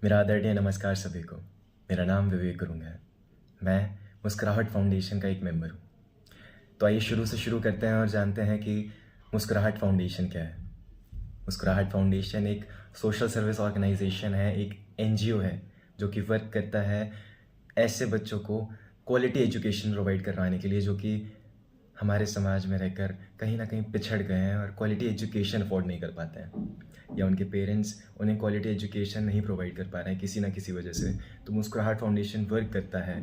मेरा आदरणीय नमस्कार सभी को। मेरा नाम विवेक गुरुंग है। मैं मुस्कुराहट फाउंडेशन का एक मेंबर हूँ। तो आइए शुरू से शुरू करते हैं और जानते हैं कि मुस्कुराहट फाउंडेशन क्या है। मुस्कुराहट फाउंडेशन एक सोशल सर्विस ऑर्गेनाइजेशन है, एक एनजीओ है जो कि वर्क करता है ऐसे बच्चों को क्वालिटी एजुकेशन प्रोवाइड करवाने के लिए जो कि हमारे समाज में रहकर कहीं ना कहीं पिछड़ गए हैं और क्वालिटी एजुकेशन अफोर्ड नहीं कर पाते हैं, या उनके पेरेंट्स उन्हें क्वालिटी एजुकेशन नहीं प्रोवाइड कर पा रहे हैं किसी ना किसी वजह से। तो मुस्कुराहट फाउंडेशन वर्क करता है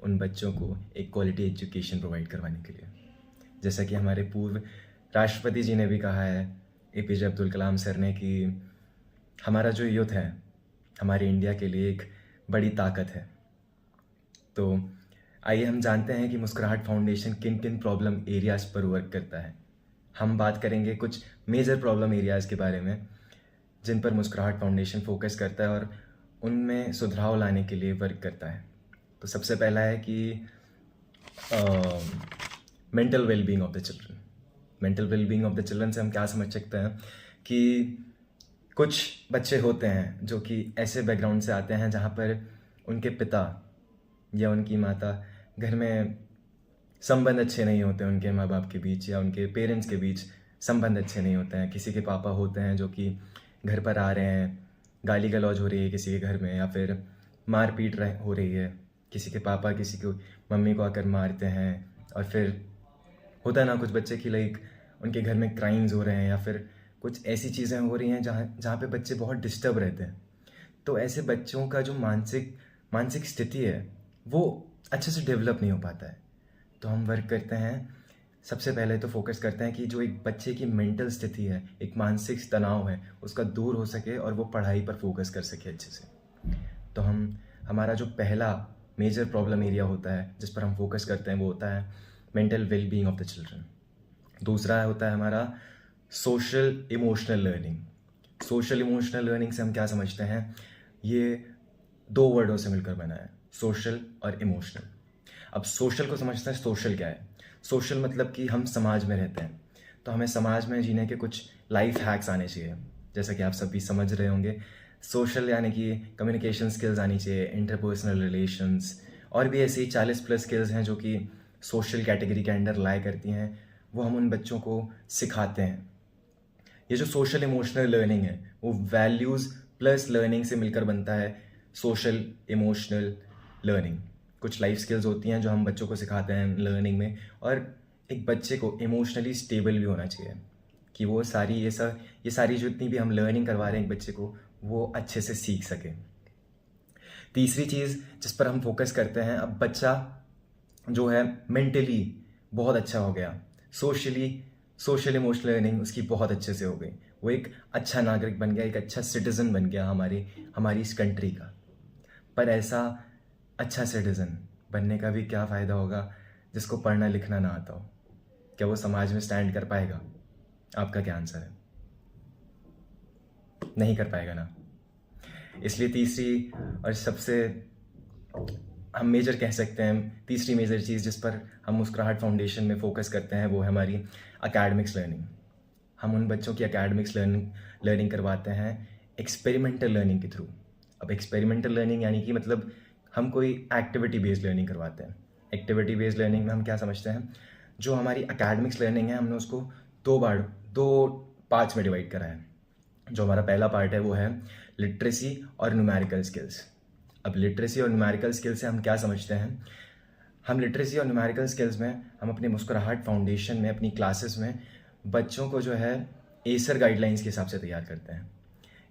उन बच्चों को एक क्वालिटी एजुकेशन प्रोवाइड करवाने के लिए। जैसा कि हमारे पूर्व राष्ट्रपति जी ने भी कहा है, एपीजे अब्दुल कलाम सर ने, कि हमारा जो यूथ है हमारे इंडिया के लिए एक बड़ी ताकत है। तो आइए हम जानते हैं कि मुस्कुराहट फाउंडेशन किन किन प्रॉब्लम एरियाज़ पर वर्क करता है। हम बात करेंगे कुछ मेजर प्रॉब्लम एरियाज़ के बारे में जिन पर मुस्कुराहट फाउंडेशन फोकस करता है और उनमें सुधार लाने के लिए वर्क करता है। तो सबसे पहला है कि mental wellbeing of the children. Mental wellbeing of the children से हम क्या समझ सकते हैं कि कुछ बच्चे होते हैं जो कि ऐसे बैकग्राउंड से आते हैं जहाँ पर उनके पिता या उनकी माता घर में संबंध अच्छे नहीं होते, उनके माँ बाप के बीच या उनके पेरेंट्स के बीच संबंध अच्छे नहीं होते हैं। किसी के पापा होते हैं जो कि घर पर आ रहे हैं, गाली गलौज हो रही है किसी के घर में, या फिर मारपीट हो रही है, किसी के पापा किसी को मम्मी को आकर मारते हैं। और फिर होता है ना कुछ बच्चे की लाइक उनके घर में क्राइम्स हो रहे हैं या फिर कुछ ऐसी चीज़ें हो रही हैं जहाँ जहाँ पे बच्चे बहुत डिस्टर्ब रहते हैं। तो ऐसे बच्चों का जो मानसिक मानसिक स्थिति है वो अच्छे से डेवलप नहीं हो पाता है। तो हम वर्क करते हैं, सबसे पहले तो फोकस करते हैं कि जो एक बच्चे की मेंटल स्थिति है, एक मानसिक तनाव है, उसका दूर हो सके और वो पढ़ाई पर फोकस कर सके अच्छे से। तो हमारा जो पहला मेजर प्रॉब्लम एरिया होता है जिस पर हम फोकस करते हैं वो होता है mental wellbeing of the children. दूसरा होता है हमारा social emotional learning. Social emotional learning से हम क्या समझते हैं, ये दो वर्डों से मिलकर बना है, सोशल और इमोशनल। अब सोशल को समझते हैं, सोशल क्या है। सोशल मतलब कि हम समाज में रहते हैं, तो हमें समाज में जीने के कुछ लाइफ हैक्स आने चाहिए। जैसा कि आप सभी समझ रहे होंगे, सोशल यानी कि कम्युनिकेशन स्किल्स आनी चाहिए, इंटरपर्सनल रिलेशंस, और भी ऐसी 40+ स्किल्स हैं जो कि सोशल कैटेगरी के अंडर लाई करती हैं। वो हम उन बच्चों को सिखाते हैं। ये जो सोशल इमोशनल लर्निंग है वो वैल्यूज़ प्लस लर्निंग से मिलकर बनता है सोशल इमोशनल लर्निंग। कुछ लाइफ स्किल्स होती हैं जो हम बच्चों को सिखाते हैं लर्निंग में, और एक बच्चे को इमोशनली स्टेबल भी होना चाहिए कि वो ये सारी जो इतनी भी हम लर्निंग करवा रहे हैं एक बच्चे को वो अच्छे से सीख सके। तीसरी चीज़ जिस पर हम फोकस करते हैं, अब बच्चा जो है मेंटली बहुत अच्छा हो गया, सोशल इमोशनल लर्निंग उसकी बहुत अच्छे से हो गई, वो एक अच्छा नागरिक बन गया, एक अच्छा सिटीज़न बन गया हमारी इस कंट्री का। पर ऐसा अच्छा सिटीज़न बनने का भी क्या फ़ायदा होगा जिसको पढ़ना लिखना ना आता हो? क्या वो समाज में स्टैंड कर पाएगा? आपका क्या आंसर है? नहीं कर पाएगा ना। इसलिए तीसरी और सबसे हम मेजर कह सकते हैं, तीसरी मेजर चीज़ जिस पर हम मुस्कुराहट फाउंडेशन में फोकस करते हैं वो है हमारी एकेडमिक्स लर्निंग। हम उन बच्चों की एकेडमिक्स लर्निंग करवाते हैं एक्सपेरिमेंटल लर्निंग के थ्रू। अब एक्सपेरिमेंटल लर्निंग यानी कि मतलब हम कोई एक्टिविटी बेस्ड लर्निंग करवाते हैं। एक्टिविटी बेस्ड लर्निंग में हम क्या समझते हैं, जो हमारी एकेडमिक्स लर्निंग है हमने उसको दो पार्ट्स में डिवाइड करा है। जो हमारा पहला पार्ट है वो है लिटरेसी और न्यूमेरिकल स्किल्स। अब लिटरेसी और न्यूमेरिकल स्किल्स से हम क्या समझते हैं, हम लिटरेसी और न्यूमेरिकल स्किल्स में हम अपने मुस्कुराहट फाउंडेशन में अपनी क्लासेस में बच्चों को जो है एसर गाइडलाइंस के हिसाब से तैयार करते हैं।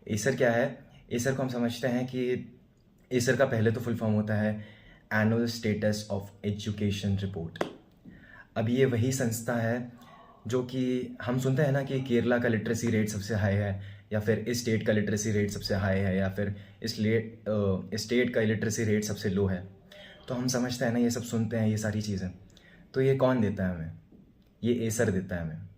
एसर क्या है? एसर को हम समझते हैं कि एसर का पहले तो फुल फॉर्म होता है annual status of education report. अब ये वही संस्था है जो कि हम सुनते हैं ना कि केरला का लिटरेसी रेट सबसे हाई है, या फिर इस स्टेट का लिटरेसी रेट सबसे हाई है, या फिर इस स्टेट का लिटरेसी रेट सबसे लो है। तो हम समझते हैं ना, ये सब सुनते हैं ये सारी चीज़ें, तो ये कौन देता है हमें? ये एसर देता है हमें।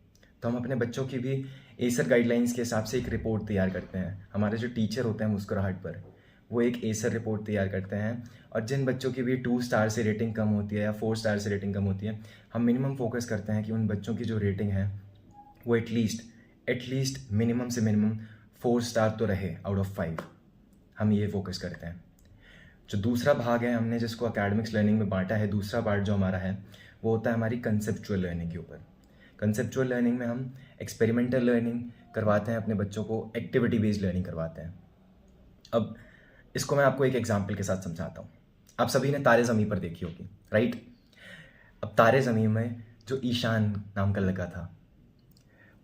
तो हम अपने बच्चों की भी एसर गाइडलाइंस के हिसाब से एक रिपोर्ट तैयार करते हैं। हमारे जो टीचर होते हैं मुस्कुराहट पर, वो एक एसर रिपोर्ट तैयार करते हैं, और जिन बच्चों की भी 2 स्टार से रेटिंग कम होती है या 4 स्टार से रेटिंग कम होती है, हम मिनिमम फोकस करते हैं कि उन बच्चों की जो रेटिंग है वो एटलीस्ट मिनिमम से मिनिमम 4 स्टार तो रहे आउट ऑफ 5। हम ये फोकस करते हैं। जो दूसरा भाग है हमने जिसको एकेडमिक्स लर्निंग में बांटा है, दूसरा पार्ट जो हमारा है वो होता है हमारी कंसेप्चुअल लर्निंग के ऊपर। कंसेप्चुअल लर्निंग में हम एक्सपेरिमेंटल लर्निंग करवाते हैं अपने बच्चों को, एक्टिविटी बेस्ड लर्निंग करवाते हैं। अब इसको मैं आपको एक एग्जाम्पल के साथ समझाता हूँ। आप सभी ने तारे ज़मीं पर देखी होगी, राइट? अब तारे ज़मीं में जो ईशान नाम का लड़का था,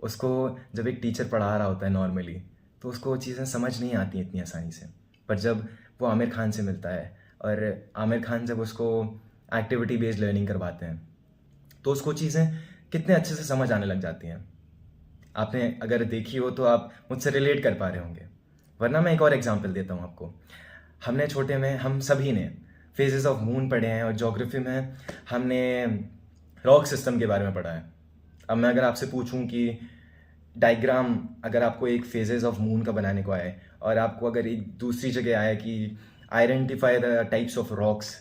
उसको जब एक टीचर पढ़ा रहा होता है नॉर्मली, तो उसको चीज़ें समझ नहीं आती इतनी आसानी से। पर जब वो आमिर खान से मिलता है और आमिर खान जब उसको एक्टिविटी बेस्ड लर्निंग करवाते हैं तो उसको चीज़ें कितने अच्छे से समझ आने लग जाती हैं। आपने अगर देखी हो तो आप मुझसे रिलेट कर पा रहे होंगे। वरना मैं एक और एग्जांपल देता हूँ आपको। हमने छोटे में हम सभी ने फेजेस ऑफ मून पढ़े हैं और ज्योग्राफी में हमने रॉक सिस्टम के बारे में पढ़ा है। अब मैं अगर आपसे पूछूं कि डायग्राम अगर आपको एक फेजेस ऑफ मून का बनाने को आए और आपको अगर एक दूसरी जगह आए कि identify the types of rocks,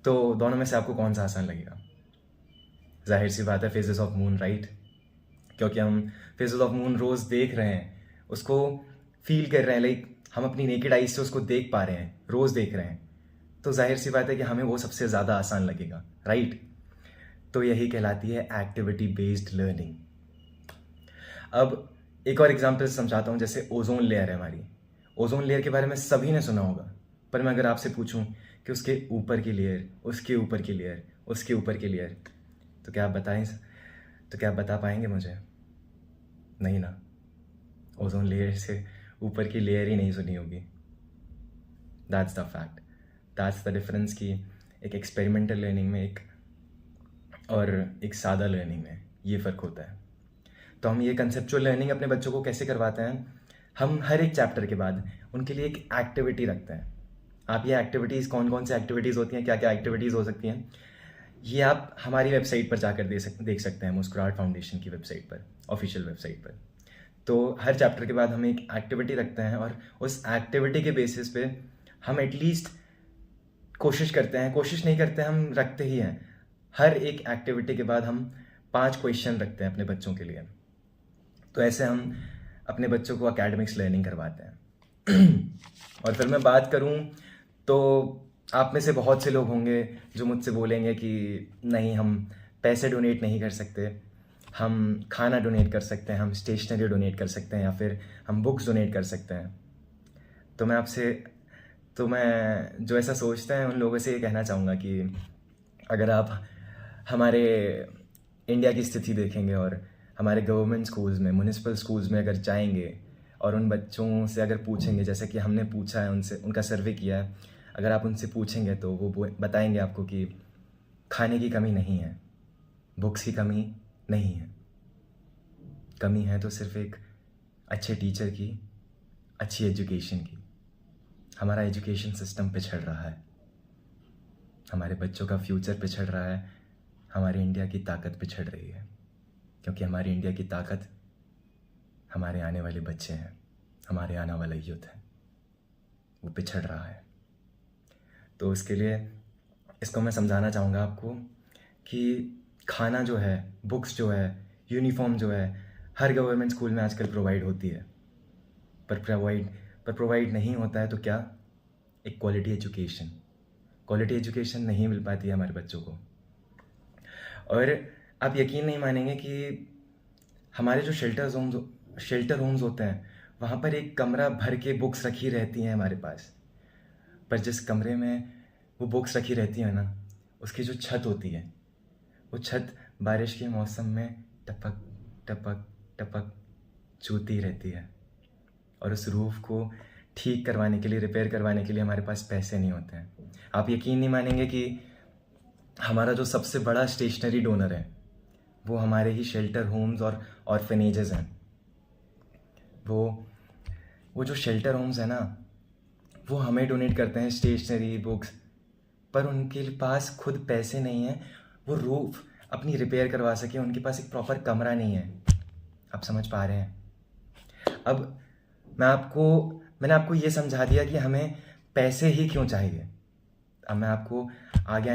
तो दोनों में से आपको कौन सा आसान लगेगा? जाहिर सी बात है फेजेस ऑफ मून, राइट? क्योंकि हम फेजेस ऑफ मून रोज देख रहे हैं, उसको फील कर रहे हैं, लाइक हम अपनी नेकेड आइज से उसको देख पा रहे हैं, रोज देख रहे हैं, तो जाहिर सी बात है कि हमें वो सबसे ज़्यादा आसान लगेगा, राइट? तो यही कहलाती है एक्टिविटी बेस्ड लर्निंग। अब एक और एग्जांपल समझाता हूँ। जैसे ओजोन लेयर है हमारी, ओजोन लेयर के बारे में सभी ने सुना होगा, पर मैं अगर आपसे पूछूं कि उसके ऊपर की लेयर, उसके ऊपर की लेयर, उसके ऊपर की लेयर, तो क्या आप बताएं? तो क्या आप बता पाएंगे मुझे? नहीं ना, ओजोन लेयर से ऊपर की लेयर ही नहीं सुनी होगी। That's the fact, that's the difference कि एक एक्सपेरिमेंटल लर्निंग में एक और एक सादा लर्निंग में ये फ़र्क होता है। तो हम ये कंसेप्चुअल लर्निंग अपने बच्चों को कैसे करवाते हैं? हम हर एक चैप्टर के बाद उनके लिए एक एक्टिविटी रखते हैं। आप ये एक्टिविटीज़, कौन कौन सी एक्टिविटीज़ होती हैं, क्या क्या एक्टिविटीज़ हो सकती हैं, ये आप हमारी वेबसाइट पर जाकर देख सकते हैं, मुस्कुराहट फाउंडेशन की वेबसाइट पर, ऑफिशियल वेबसाइट पर। तो हर चैप्टर के बाद हम एक एक्टिविटी रखते हैं और उस एक्टिविटी के बेसिस पे हम एटलीस्ट कोशिश करते हैं, कोशिश नहीं करते, हम रखते ही हैं। हर एक एक्टिविटी के बाद हम 5 क्वेश्चन रखते हैं अपने बच्चों के लिए। तो ऐसे हम अपने बच्चों को एकेडमिक्स लर्निंग करवाते हैं। और फिर मैं बात करूं तो आप में से बहुत से लोग होंगे जो मुझसे बोलेंगे कि नहीं, हम पैसे डोनेट नहीं कर सकते, हम खाना डोनेट कर सकते हैं, हम स्टेशनरी डोनेट कर सकते हैं, या फिर हम बुक्स डोनेट कर सकते हैं। तो मैं जो ऐसा सोचते हैं उन लोगों से ये कहना चाहूँगा कि अगर आप हमारे इंडिया की स्थिति देखेंगे और हमारे गवर्नमेंट स्कूल्स में, म्यूनिसिपल स्कूल्स में अगर जाएंगे और उन बच्चों से अगर पूछेंगे, जैसे कि हमने पूछा है उनसे, उनका सर्वे किया है, अगर आप उनसे पूछेंगे तो वो बताएंगे आपको कि खाने की कमी नहीं है, बुक्स की कमी नहीं है, कमी है तो सिर्फ एक अच्छे टीचर की, अच्छी एजुकेशन की। हमारा एजुकेशन सिस्टम पिछड़ रहा है, हमारे बच्चों का फ्यूचर पिछड़ रहा है, हमारी इंडिया की ताकत पिछड़ रही है, क्योंकि हमारी इंडिया की ताकत हमारे आने वाले बच्चे हैं, हमारे आने वाला यूथ है, वो पिछड़ रहा है। तो उसके लिए इसको मैं समझाना चाहूँगा आपको कि खाना जो है, बुक्स जो है, यूनिफॉर्म जो है, हर गवर्नमेंट स्कूल में आजकल प्रोवाइड होती है, पर प्रोवाइड नहीं होता है तो क्या? एक क्वालिटी एजुकेशन नहीं मिल पाती है हमारे बच्चों को। और आप यकीन नहीं मानेंगे कि हमारे जो शेल्टर होम्स होते हैं, वहाँ पर एक कमरा भर के बुक्स रखी रहती हैं हमारे पास, पर जिस कमरे में वो बुक्स रखी रहती है ना, उसकी जो छत होती है, वो छत बारिश के मौसम में टपक टपक टपक चूती रहती है, और उस रूफ को ठीक करवाने के लिए, रिपेयर करवाने के लिए हमारे पास पैसे नहीं होते हैं। आप यकीन नहीं मानेंगे कि हमारा जो सबसे बड़ा स्टेशनरी डोनर है वो हमारे ही शेल्टर होम्स और ऑर्फनेजेस हैं। वो जो शेल्टर होम्स है ना, वो हमें डोनेट करते हैं स्टेशनरी, बुक्स, पर उनके पास खुद पैसे नहीं हैं वो रूफ अपनी रिपेयर करवा सके, उनके पास एक प्रॉपर कमरा नहीं है। आप समझ पा रहे हैं? अब मैंने आपको ये समझा दिया कि हमें पैसे ही क्यों चाहिए। अब मैं आपको आगे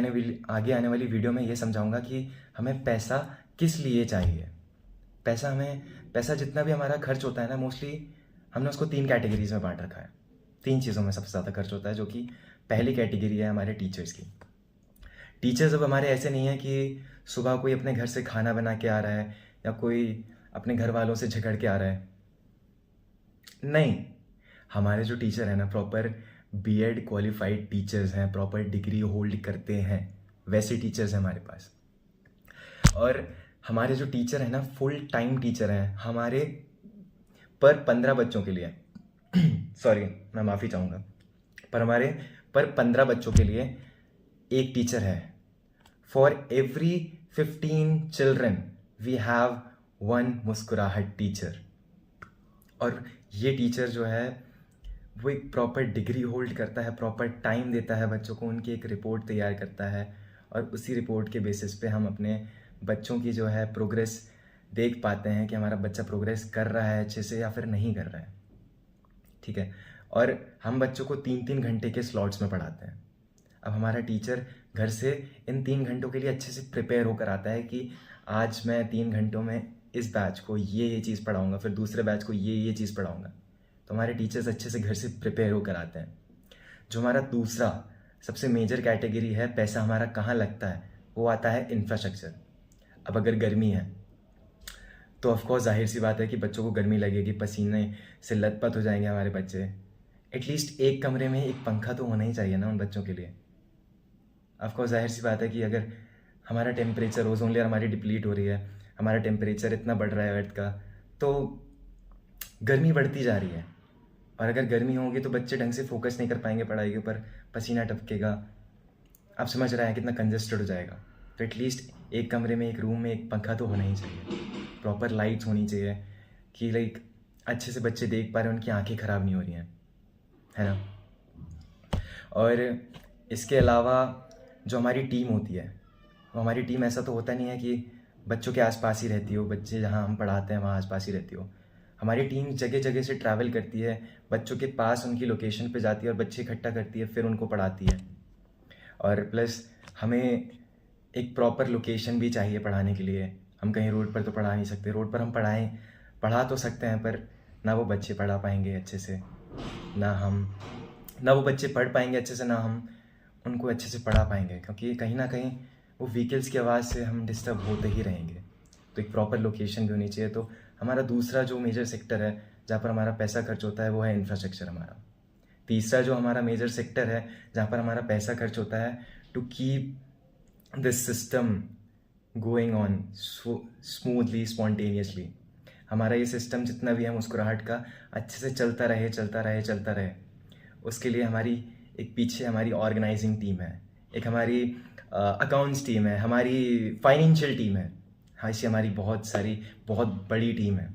आने वाली वीडियो में ये समझाऊंगा कि हमें पैसा किस लिए चाहिए। पैसा जितना भी हमारा खर्च होता है ना, मोस्टली हमने उसको 3 कैटेगरीज में बांट रखा है। 3 चीज़ों में सबसे ज़्यादा खर्च होता है, जो कि पहली कैटेगरी है हमारे टीचर्स की। टीचर्स अब हमारे ऐसे नहीं है कि सुबह कोई अपने घर से खाना बना के आ रहा है या कोई अपने घर वालों से झगड़ के आ रहा है। नहीं, हमारे जो टीचर हैं ना, प्रॉपर बीएड क्वालिफाइड टीचर्स हैं, प्रॉपर डिग्री होल्ड करते हैं, वैसे टीचर्स हैं हमारे पास। और हमारे जो टीचर हैं ना, फुल टाइम टीचर हैं हमारे, पर 15 बच्चों के लिए सॉरी, मैं माफ़ी चाहूँगा, पर हमारे पर 15 बच्चों के लिए एक टीचर है। For every 15 children we have one मुस्कुराहट टीचर। और ये टीचर जो है वो एक प्रॉपर डिग्री होल्ड करता है, प्रॉपर टाइम देता है बच्चों को, उनकी एक रिपोर्ट तैयार करता है, और उसी रिपोर्ट के बेसिस पे हम अपने बच्चों की जो है प्रोग्रेस देख पाते हैं कि हमारा बच्चा प्रोग्रेस कर रहा है अच्छे से या फिर नहीं कर रहा है। ठीक है। और हम बच्चों को 3-3 घंटे के स्लॉट्स में पढ़ाते हैं। अब हमारा टीचर घर से इन 3 घंटों के लिए अच्छे से प्रिपेयर होकर आता है कि आज मैं 3 घंटों में इस बैच को ये चीज़ पढ़ाऊँगा, फिर दूसरे बैच को ये चीज़ पढ़ाऊँगा। तो हमारे टीचर्स अच्छे से घर से प्रिपेयर होकर आते हैं। जो हमारा दूसरा सबसे मेजर कैटेगरी है, पैसा हमारा कहाँ लगता है, वो आता है इंफ्रास्ट्रक्चर। अब अगर गर्मी है तो ऑफकोर्स जाहिर सी बात है कि बच्चों को गर्मी लगेगी, पसीने से लथपथ हो जाएंगे हमारे बच्चे। एटलीस्ट एक कमरे में एक पंखा तो होना ही चाहिए ना उन बच्चों के लिए। ऑफकोर्स जाहिर सी बात है कि अगर हमारा टेम्परेचर, ओजोन लेयर हमारी डिप्लीट हो रही है, हमारा टेम्परेचर इतना बढ़ रहा है अर्थ का, तो गर्मी बढ़ती जा रही है। और अगर गर्मी होगी तो बच्चे ढंग से फोकस नहीं कर पाएंगे पढ़ाई के ऊपर, पसीना टपकेगा, आप समझ रहे हैं, कितना कंजस्टेड हो जाएगा। तो एटलीस्ट एक कमरे में, एक रूम में एक पंखा तो होना ही चाहिए, प्रॉपर लाइट्स होनी चाहिए कि लाइक अच्छे से बच्चे देख पा रहे हैं, उनकी आंखें ख़राब नहीं हो रही हैं, है ना। और इसके अलावा जो हमारी टीम होती है, वो हमारी टीम ऐसा तो होता नहीं है कि बच्चों के आसपास ही रहती हो, बच्चे जहाँ हम पढ़ाते हैं वहाँ आसपास ही रहती हो। हमारी टीम जगह जगह से ट्रैवल करती है, बच्चों के पास उनकी लोकेशन पे जाती है और बच्चे इकट्ठा करती है, फिर उनको पढ़ाती है। और प्लस हमें एक प्रॉपर लोकेशन भी चाहिए पढ़ाने के लिए। हम कहीं रोड पर तो पढ़ा नहीं सकते, रोड पर हम पढ़ा तो सकते हैं, पर ना वो बच्चे पढ़ा पाएंगे अच्छे से, ना वो बच्चे पढ़ पाएंगे अच्छे से, ना हम उनको अच्छे से पढ़ा पाएंगे, क्योंकि कहीं ना कहीं वो व्हीकल्स की आवाज़ से हम डिस्टर्ब होते ही रहेंगे। तो एक प्रॉपर लोकेशन भी होनी चाहिए। तो हमारा दूसरा जो मेजर सेक्टर है जहाँ पर हमारा पैसा खर्च होता है, वो है इंफ्रास्ट्रक्चर हमारा। तीसरा जो हमारा मेजर सेक्टर है जहाँ पर हमारा पैसा खर्च होता है, to keep this system going on smoothly, spontaneously, हमारा ये सिस्टम जितना भी है मुस्कुराहट का, अच्छे से चलता रहे, उसके लिए हमारी एक पीछे हमारी ऑर्गेनाइजिंग टीम है, एक हमारी अकाउंट्स टीम है, हमारी फाइनेंशियल टीम है, हाँ, ऐसी हमारी बहुत बड़ी टीम है।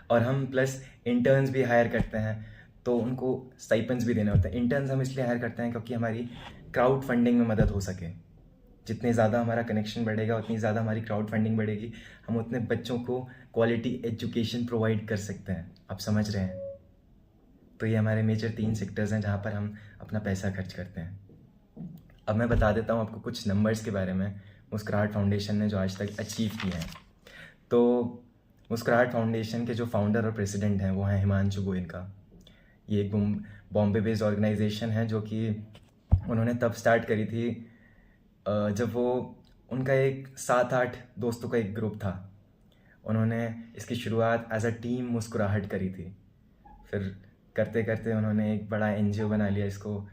और हम प्लस इंटर्न्स भी हायर करते हैं, तो उनको स्टाइपेंड्स भी देने होते हैं। इंटर्न्स हम इसलिए हायर करते हैं क्योंकि हमारी क्राउड फंडिंग में मदद हो सके। जितने ज़्यादा हमारा कनेक्शन बढ़ेगा, उतनी ज़्यादा हमारी क्राउड फंडिंग बढ़ेगी, हम उतने बच्चों को क्वालिटी एजुकेशन प्रोवाइड कर सकते हैं। आप समझ रहे हैं। तो ये हमारे मेजर 3 सेक्टर्स हैं जहाँ पर हम अपना पैसा खर्च करते हैं। अब मैं बता देता हूँ आपको कुछ नंबर्स के बारे में मुस्कुराहट फाउंडेशन ने जो आज तक अचीव किए हैं। तो मुस्कुराहट फाउंडेशन के जो फाउंडर और प्रेसिडेंट हैं वो हैं हिमांशु गोयनका। ये एक बॉम्बे बेस्ड ऑर्गेनाइजेशन है जो कि उन्होंने तब स्टार्ट करी थी जब वो उनका एक 7-8 दोस्तों का एक ग्रुप था। उन्होंने इसकी शुरुआत एज अ टीम मुस्कुराहट करी थी। फिर करते करते उन्होंने एक बड़ा NGO बना लिया इसको,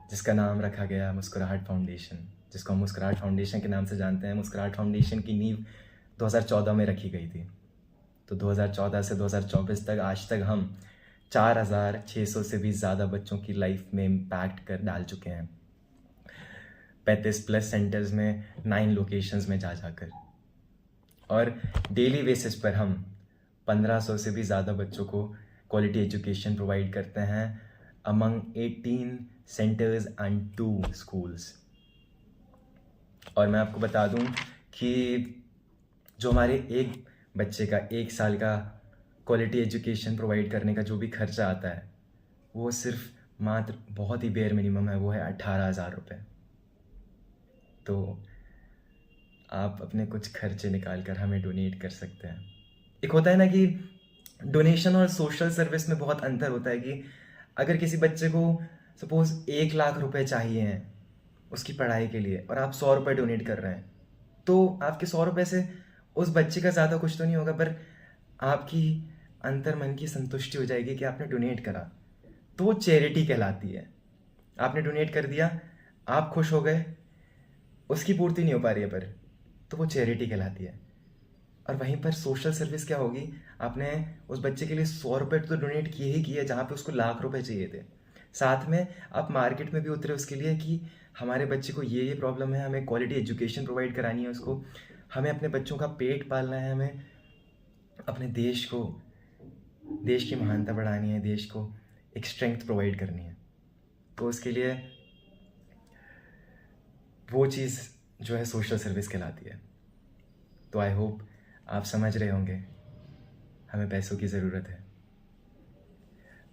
जिसका नाम रखा गया मुस्कुराहट फाउंडेशन, जिसको हम मुस्कुराहट फाउंडेशन के नाम से जानते हैं। मुस्कुराहट फाउंडेशन की नींव 2014 में रखी गई थी। तो 2014 से 2024 तक आज तक हम 4600 से भी ज़्यादा बच्चों की लाइफ में इम्पैक्ट कर डाल चुके हैं, 35+ सेंटर्स में, 9 लोकेशंस में जाकर। और डेली बेसिस पर हम 1500 से भी ज़्यादा बच्चों को क्वालिटी एजुकेशन प्रोवाइड करते हैं अमंग 18 सेंटर्स एंड 2 स्कूल्स। और मैं आपको बता दूं कि जो हमारे एक बच्चे का 1 साल का क्वालिटी एजुकेशन प्रोवाइड करने का जो भी खर्चा आता है, वो सिर्फ मात्र बहुत ही बेयर मिनिमम है, वो है 18,000 रुपये। तो आप अपने कुछ खर्चे निकाल कर हमें डोनेट कर सकते हैं। एक होता है ना कि डोनेशन और सोशल सर्विस में बहुत अंतर होता है कि अगर किसी बच्चे को सपोज 1 लाख रुपए चाहिए हैं उसकी पढ़ाई के लिए और आप 100 रुपये डोनेट कर रहे हैं, तो आपके 100 रुपये से उस बच्चे का ज़्यादा कुछ तो नहीं होगा, पर आपकी अंतर मन की संतुष्टि हो जाएगी कि आपने डोनेट करा, तो वो चैरिटी कहलाती है। आपने डोनेट कर दिया, आप खुश हो गए, उसकी पूर्ति नहीं हो पा रही है पर, तो वो चैरिटी कहलाती है। और वहीं पर सोशल सर्विस क्या होगी, आपने उस बच्चे के लिए 100 रुपये तो डोनेट किए ही किए जहाँ पे उसको लाख रुपए चाहिए थे। साथ में आप मार्केट में भी उतरे उसके लिए कि हमारे बच्चे को ये प्रॉब्लम है, हमें क्वालिटी एजुकेशन प्रोवाइड करानी है उसको, हमें अपने बच्चों का पेट पालना है, हमें अपने देश की महानता बढ़ानी है, देश को एक स्ट्रेंथ प्रोवाइड करनी है। तो उसके लिए वो चीज़ जो है सोशल सर्विस कहलाती है। तो आई होप आप समझ रहे होंगे हमें पैसों की ज़रूरत है।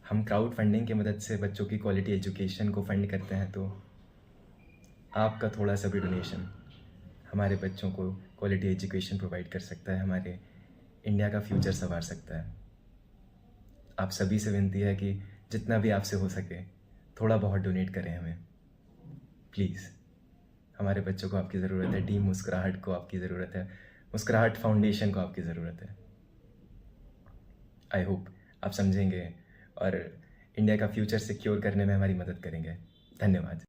हम क्राउड फंडिंग की मदद से बच्चों की क्वालिटी एजुकेशन को फंड करते हैं, तो आपका थोड़ा सा भी डोनेशन हमारे बच्चों को क्वालिटी एजुकेशन प्रोवाइड कर सकता है, हमारे इंडिया का फ्यूचर संवार सकता है। आप सभी से विनती है कि जितना भी आपसे हो सके थोड़ा बहुत डोनेट करें हमें, प्लीज़। हमारे बच्चों को आपकी ज़रूरत है, टीम मुस्कुराहट को आपकी ज़रूरत है, मुस्कुराहट फाउंडेशन को आपकी ज़रूरत है। आई होप आप समझेंगे और इंडिया का फ्यूचर सिक्योर करने में हमारी मदद करेंगे। धन्यवाद।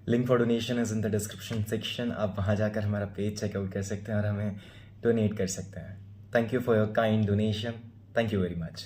Link for donation is in the description section. आप वहाँ जाकर हमारा पेज चेकआउट कर सकते हैं और हमें डोनेट कर सकते हैं। Thank you for your kind donation. Thank you very much.